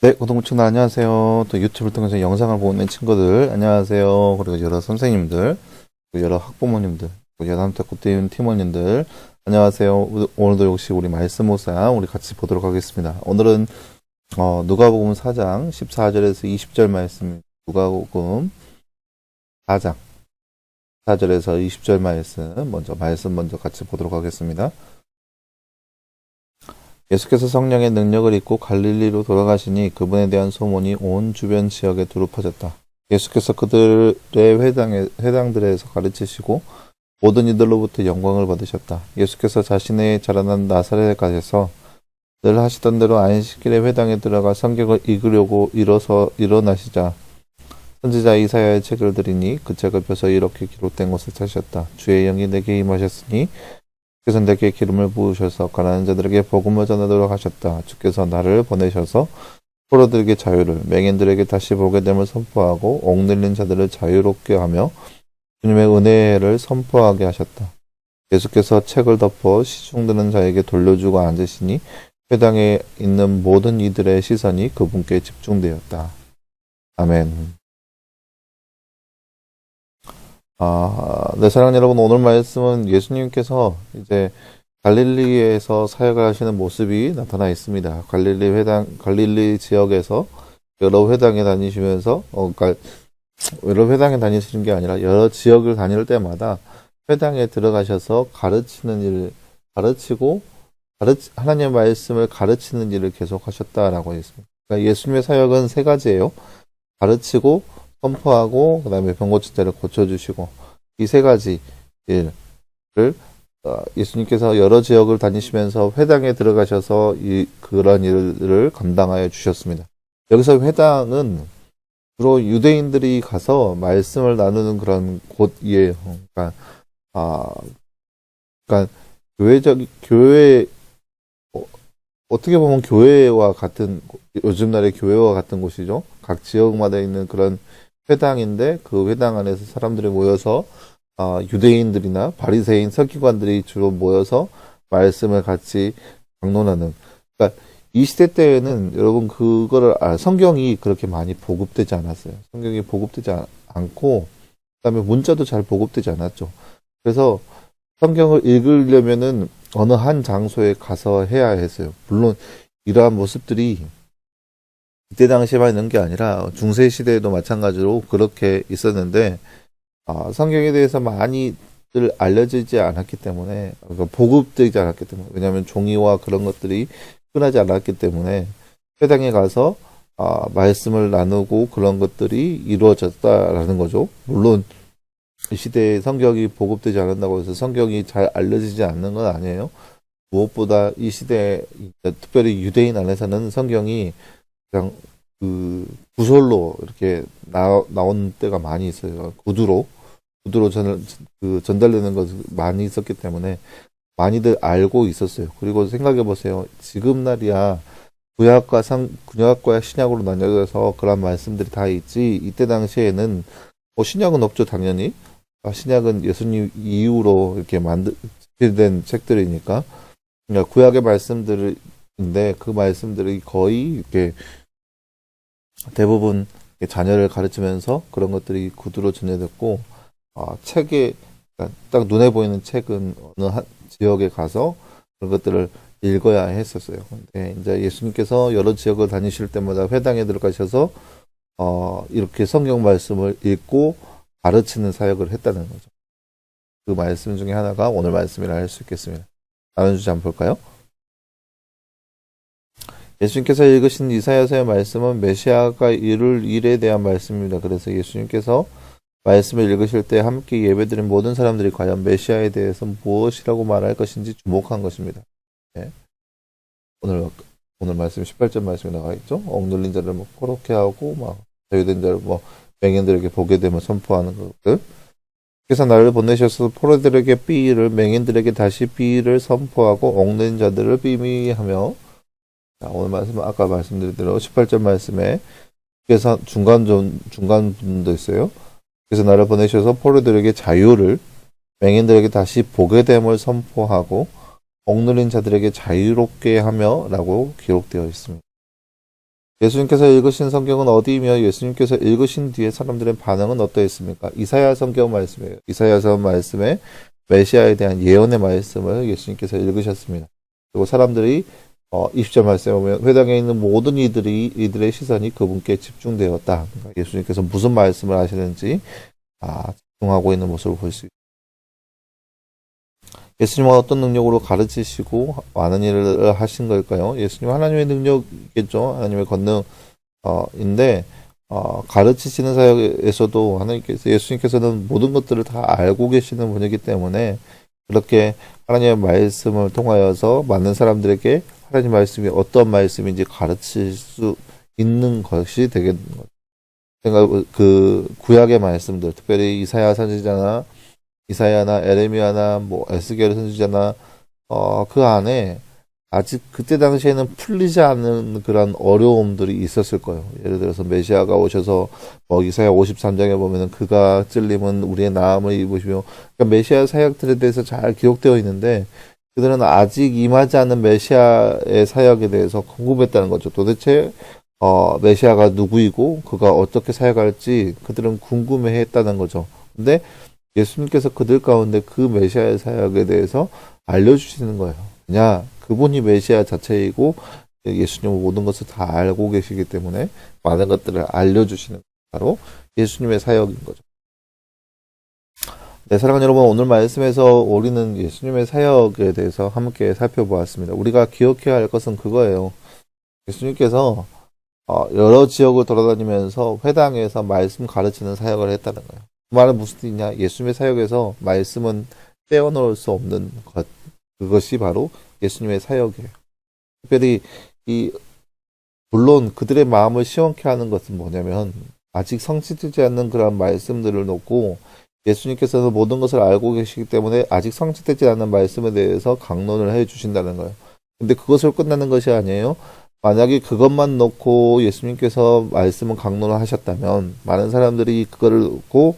네, 고등부친구 안녕하세요. 또 유튜브를 통해서 영상을 보고 있는 친구들 안녕하세요. 그리고 여러 선생님들, 그리고 여러 학부모님들, 그리고 여담탁구팀 팀원님들 안녕하세요. 오늘도 역시 우리 말씀 묵상 우리 같이 보도록 하겠습니다. 오늘은 누가복음 4장 14절에서 20절 말씀, 누가복음 4장 4절에서 20절 말씀 먼저 같이 보도록 하겠습니다. 예수께서 성령의 능력을 입고 갈릴리로 돌아가시니 그분에 대한 소문이 온 주변 지역에 두루 퍼졌다. 예수께서 그들의 회당들에서 가르치시고 모든 이들로부터 영광을 받으셨다. 예수께서 자신의 자라난 나사렛에 가셔서 늘 하시던 대로 안식일에 회당에 들어가 성경을 읽으려고 일어나시자 선지자 이사야의 책을 들이니 그 책을 펴서 이렇게 기록된 곳을 찾으셨다. 주의 영이 내게 임하셨으니 주께서 내게 기름을 부으셔서 가난한 자들에게 복음을 전하도록 하셨다. 주께서 나를 보내셔서 포로들에게 자유를, 맹인들에게 다시 보게 됨을 선포하고 옥눌린 자들을 자유롭게 하며 주님의 은혜를 선포하게 하셨다. 예수께서 책을 덮어 시중드는 자에게 돌려주고 앉으시니 회당에 있는 모든 이들의 시선이 그분께 집중되었다. 아멘. 네, 사랑하는 여러분, 오늘 말씀은 예수님께서 이제 갈릴리에서 사역을 하시는 모습이 나타나 있습니다. 갈릴리 지역에서 여러 회당에 다니시면서, 그러니까 여러 회당에 다니시는 게 아니라 여러 지역을 다닐 때마다 회당에 들어가셔서 하나님의 말씀을 가르치는 일을 계속 하셨다라고 했습니다. 그러니까 예수님의 사역은 세 가지예요. 가르치고, 선포하고 그다음에 병 고친 자를 고쳐주시고 이 세 가지 일을 예수님께서 여러 지역을 다니시면서 회당에 들어가셔서 그런 일을 감당하여 주셨습니다. 여기서 회당은 주로 유대인들이 가서 말씀을 나누는 그런 곳이에요. 그러니까 교회 어떻게 보면 교회와 같은 요즘 날의 교회와 같은 곳이죠. 각 지역마다 있는 그런 회당인데 그 회당 안에서 사람들이 모여서 유대인들이나 바리새인 서기관들이 주로 모여서 말씀을 같이 강론하는. 그러니까 이 시대 때에는 여러분 성경이 그렇게 많이 보급되지 않았어요. 성경이 보급되지 않고 그다음에 문자도 잘 보급되지 않았죠. 그래서 성경을 읽으려면은 어느 한 장소에 가서 해야 했어요. 물론 이러한 모습들이 이때 당시에만 있는 게 아니라 중세 시대에도 마찬가지로 그렇게 있었는데 성경에 대해서 많이들 알려지지 않았기 때문에 그러니까 보급되지 않았기 때문에 왜냐하면 종이와 그런 것들이 흔하지 않았기 때문에 회당에 가서 말씀을 나누고 그런 것들이 이루어졌다라는 거죠. 물론 이 시대에 성경이 보급되지 않는다고 해서 성경이 잘 알려지지 않는 건 아니에요. 무엇보다 이 시대에 특별히 유대인 안에서는 성경이 그냥 구설로 이렇게 나온 때가 많이 있어요. 구두로 전달되는 것이 많이 있었기 때문에 많이들 알고 있었어요. 그리고 생각해 보세요. 지금 날이야 구약과 신약으로 나뉘어서 그런 말씀들이 다 있지. 이때 당시에는 신약은 없죠, 당연히. 신약은 예수님 이후로 이렇게 집필된 책들이니까. 그러니까 구약의 말씀들인데 그 말씀들이 거의 이렇게 대부분 자녀를 가르치면서 그런 것들이 구두로 전해졌고 책에 그러니까 딱 눈에 보이는 책은 어느 한 지역에 가서 그런 것들을 읽어야 했었어요. 근데 이제 예수님께서 여러 지역을 다니실 때마다 회당에 들어가셔서 이렇게 성경 말씀을 읽고 가르치는 사역을 했다는 거죠. 그 말씀 중에 하나가 오늘 말씀이라 할 수 있겠습니다. 다른 주제 한번 볼까요? 예수님께서 읽으신 이사야서의 말씀은 메시아가 이룰 일에 대한 말씀입니다. 그래서 예수님께서 말씀을 읽으실 때 함께 예배드린 모든 사람들이 과연 메시아에 대해서 무엇이라고 말할 것인지 주목한 것입니다. 네. 오늘 말씀 18절 말씀에 나와 있죠. 억눌린 자를 포롭게 하고 자유된 자를 맹인들에게 보게 되면 선포하는 것들. 그래서 나를 보내셔서 포로들에게 비의를 맹인들에게 다시 비의를 선포하고 억눌린 자들을 비미하며 오늘 말씀은 아까 말씀드린 대로 18절 말씀에 그래서 중간 부분도 있어요. 그래서 나를 보내셔서 포로들에게 자유를 맹인들에게 다시 보게 됨을 선포하고 억눌린 자들에게 자유롭게 하며 라고 기록되어 있습니다. 예수님께서 읽으신 성경은 어디이며 예수님께서 읽으신 뒤에 사람들의 반응은 어떠했습니까? 이사야 성경 말씀이에요. 이사야서 말씀에 메시아에 대한 예언의 말씀을 예수님께서 읽으셨습니다. 그리고 사람들이 20절 말씀에 보면 회당에 있는 모든 이들의 시선이 그분께 집중되었다. 그러니까 예수님께서 무슨 말씀을 하시는지 집중하고 있는 모습을 볼 수 있습니다. 예수님은 어떤 능력으로 가르치시고 많은 일을 하신 걸까요? 예수님은 하나님의 능력이겠죠. 하나님의 권능인데 가르치시는 사역에서도 예수님께서는 모든 것들을 다 알고 계시는 분이기 때문에 그렇게 하나님의 말씀을 통하여서 많은 사람들에게 하나님 말씀이 어떤 말씀인지 가르칠 수 있는 것이 되겠는 거죠. 그러니까 그 구약의 말씀들, 특별히 이사야 선지자나 이사야나 에레미야나 뭐 에스겔 선지자나 그 안에 아직 그때 당시에는 풀리지 않는 그런 어려움들이 있었을 거예요. 예를 들어서 메시아가 오셔서 이사야 53장에 보면은 그가 찔림은 우리의 나음을 입으시며 그러니까 메시아 사역들에 대해서 잘 기록되어 있는데 그들은 아직 임하지 않은 메시아의 사역에 대해서 궁금했다는 거죠. 도대체 메시아가 누구이고 그가 어떻게 사역할지 그들은 궁금해했다는 거죠. 근데 예수님께서 그들 가운데 그 메시아의 사역에 대해서 알려주시는 거예요. 그냥 그분이 메시아 자체이고 예수님은 모든 것을 다 알고 계시기 때문에 많은 것들을 알려주시는 바로 예수님의 사역인 거죠. 네, 사랑하는 여러분, 오늘 말씀에서 우리는 예수님의 사역에 대해서 함께 살펴보았습니다. 우리가 기억해야 할 것은 그거예요. 예수님께서 여러 지역을 돌아다니면서 회당에서 말씀 가르치는 사역을 했다는 거예요. 그 말은 무슨 뜻이냐? 예수님의 사역에서 말씀은 떼어놓을 수 없는 것. 그것이 바로 예수님의 사역이에요. 특별히 물론 그들의 마음을 시원케 하는 것은 뭐냐면 아직 성취되지 않는 그런 말씀들을 놓고 예수님께서는 모든 것을 알고 계시기 때문에 아직 성취되지 않은 말씀에 대해서 강론을 해 주신다는 거예요. 근데 그것을 끝나는 것이 아니에요. 만약에 그것만 놓고 예수님께서 말씀을 강론을 하셨다면 많은 사람들이 그거를 놓고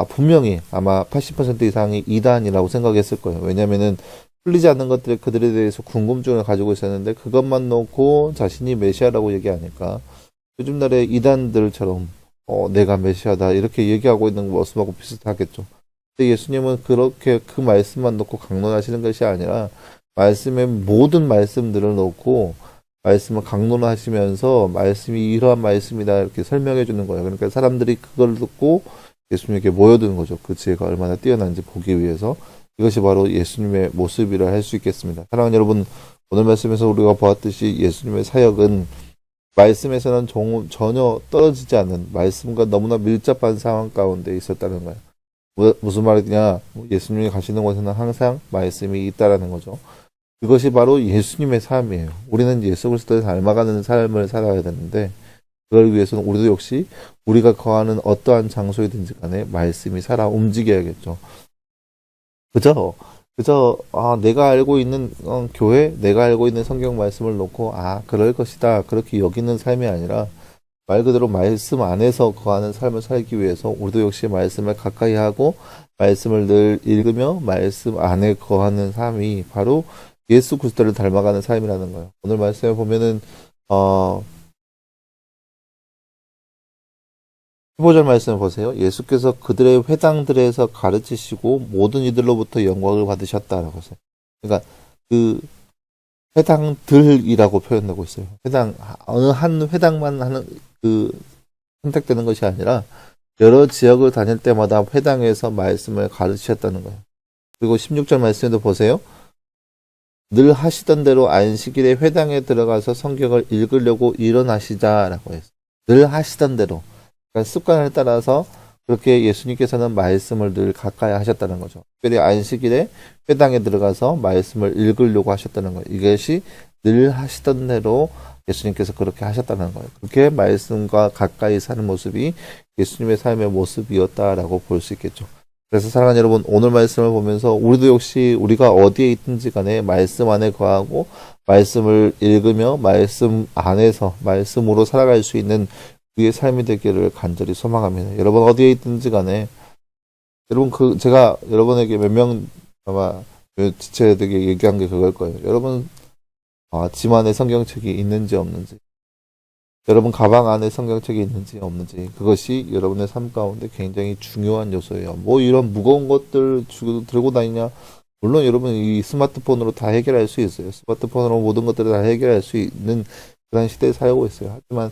분명히 아마 80% 이상이 이단이라고 생각했을 거예요. 왜냐면은 풀리지 않는 것들에 그들에 대해서 궁금증을 가지고 있었는데 그것만 놓고 자신이 메시아라고 얘기하니까 요즘 날의 이단들처럼 내가 메시아다 이렇게 얘기하고 있는 모습하고 비슷하겠죠. 근데 예수님은 그렇게 그 말씀만 놓고 강론하시는 것이 아니라 말씀의 모든 말씀들을 놓고 말씀을 강론하시면서 말씀이 이러한 말씀이다 이렇게 설명해 주는 거예요. 그러니까 사람들이 그걸 듣고 예수님에게 모여드는 거죠. 그 지혜가 얼마나 뛰어난지 보기 위해서. 이것이 바로 예수님의 모습이라 할 수 있겠습니다. 사랑하는 여러분, 오늘 말씀에서 우리가 보았듯이 예수님의 사역은 말씀에서는 전혀 떨어지지 않는 말씀과 너무나 밀접한 상황 가운데 있었다는 거예요. 무슨 말이냐? 예수님이 가시는 곳에는 항상 말씀이 있다라는 거죠. 그것이 바로 예수님의 삶이에요. 우리는 예수 그리스도를 닮아가는 삶을 살아야 되는데 그걸 위해서는 우리도 역시 우리가 거하는 어떠한 장소이든지 간에 말씀이 살아 움직여야겠죠. 그저 내가 알고 있는 교회, 내가 알고 있는 성경 말씀을 놓고 그럴 것이다 그렇게 여기는 삶이 아니라 말 그대로 말씀 안에서 거하는 삶을 살기 위해서 우리도 역시 말씀을 가까이 하고 말씀을 늘 읽으며 말씀 안에 거하는 삶이 바로 예수 그리스도를 닮아가는 삶이라는 거예요. 오늘 말씀에 보면은 15절 말씀을 보세요. 예수께서 그들의 회당들에서 가르치시고 모든 이들로부터 영광을 받으셨다라고 했어요. 그러니까 그 회당들이라고 표현하고 있어요. 어느 한 회당만 하는 선택되는 것이 아니라 여러 지역을 다닐 때마다 회당에서 말씀을 가르치셨다는 거예요. 그리고 16절 말씀에도 보세요. 늘 하시던 대로 안식일에 회당에 들어가서 성경을 읽으려고 일어나시자라고 했어요. 늘 하시던 대로. 그러니까 습관을 따라서 그렇게 예수님께서는 말씀을 늘 가까이 하셨다는 거죠. 특별히 안식일에 회당에 들어가서 말씀을 읽으려고 하셨다는 거예요. 이것이 늘 하시던 대로 예수님께서 그렇게 하셨다는 거예요. 그렇게 말씀과 가까이 사는 모습이 예수님의 삶의 모습이었다라고 볼 수 있겠죠. 그래서 사랑하는 여러분, 오늘 말씀을 보면서 우리도 역시 우리가 어디에 있든지 간에 말씀 안에 거하고 말씀을 읽으며 말씀 안에서 말씀으로 살아갈 수 있는 우리의 삶이 되기를 간절히 소망합니다. 여러분 어디에 있든지 간에 여러분 제가 여러분에게 몇 명 아마 지체되게 얘기한 게 그걸 거예요. 여러분 집 안에 성경책이 있는지 없는지 여러분 가방 안에 성경책이 있는지 없는지 그것이 여러분의 삶 가운데 굉장히 중요한 요소예요. 뭐 이런 무거운 것들 들고 다니냐? 물론 여러분 이 스마트폰으로 다 해결할 수 있어요. 스마트폰으로 모든 것들을 다 해결할 수 있는 그런 시대에 살고 있어요. 하지만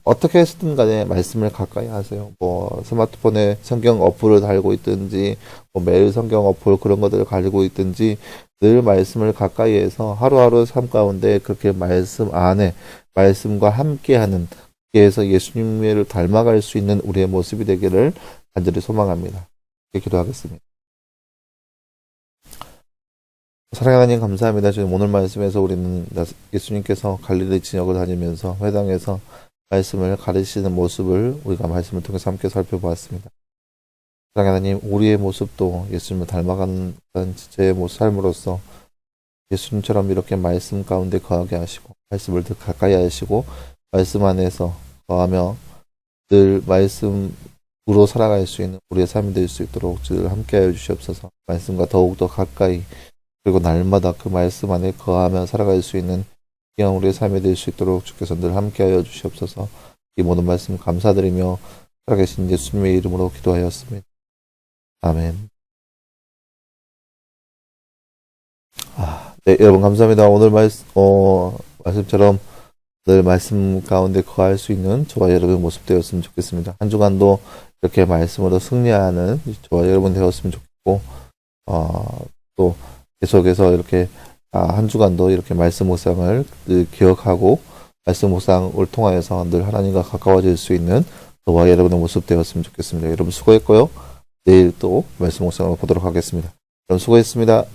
어떻게 했든 간에 말씀을 가까이 하세요. 뭐 스마트폰에 성경 어플을 달고 있든지 뭐 매일 성경 어플 그런 것들을 가지고 있든지 늘 말씀을 가까이 해서 하루하루 삶 가운데 그렇게 말씀 안에 말씀과 함께하는 그래서 예수님을 닮아갈 수 있는 우리의 모습이 되기를 간절히 소망합니다. 이렇게 기도하겠습니다. 사랑하는 하나님 감사합니다. 지금 오늘 말씀에서 우리는 예수님께서 갈릴리 지역을 다니면서 회당에서 말씀을 가르치시는 모습을 우리가 말씀을 통해서 함께 살펴보았습니다. 사랑하는 하나님, 우리의 모습도 예수님을 닮아가는 제 삶으로서 예수님처럼 이렇게 말씀 가운데 거하게 하시고 말씀을 더 가까이 하시고 말씀 안에서 거하며 늘 말씀으로 살아갈 수 있는 우리의 삶이 될 수 있도록 늘 함께하여 주시옵소서. 말씀과 더욱더 가까이 그리고 날마다 그 말씀 안에 거하며 살아갈 수 있는 귀한 우리의 삶이 될 수 있도록 주께서 늘 함께하여 주시옵소서. 이 모든 말씀 감사드리며 살아계신 예수님의 이름으로 기도하였습니다. 아멘. 네, 여러분 감사합니다. 오늘 말씀처럼 늘 말씀 가운데 거할 수 있는 저와 여러분의 모습 되었으면 좋겠습니다. 한 주간도 이렇게 말씀으로 승리하는 저와 여러분 되었으면 좋겠고 또 계속해서 이렇게 한 주간도 이렇게 말씀 묵상을 늘 기억하고 말씀 묵상을 통하여서 늘 하나님과 가까워질 수 있는 저와 여러분의 모습 되었으면 좋겠습니다. 여러분 수고했고요. 내일 또 말씀 묵상을 보도록 하겠습니다. 여러분 수고했습니다.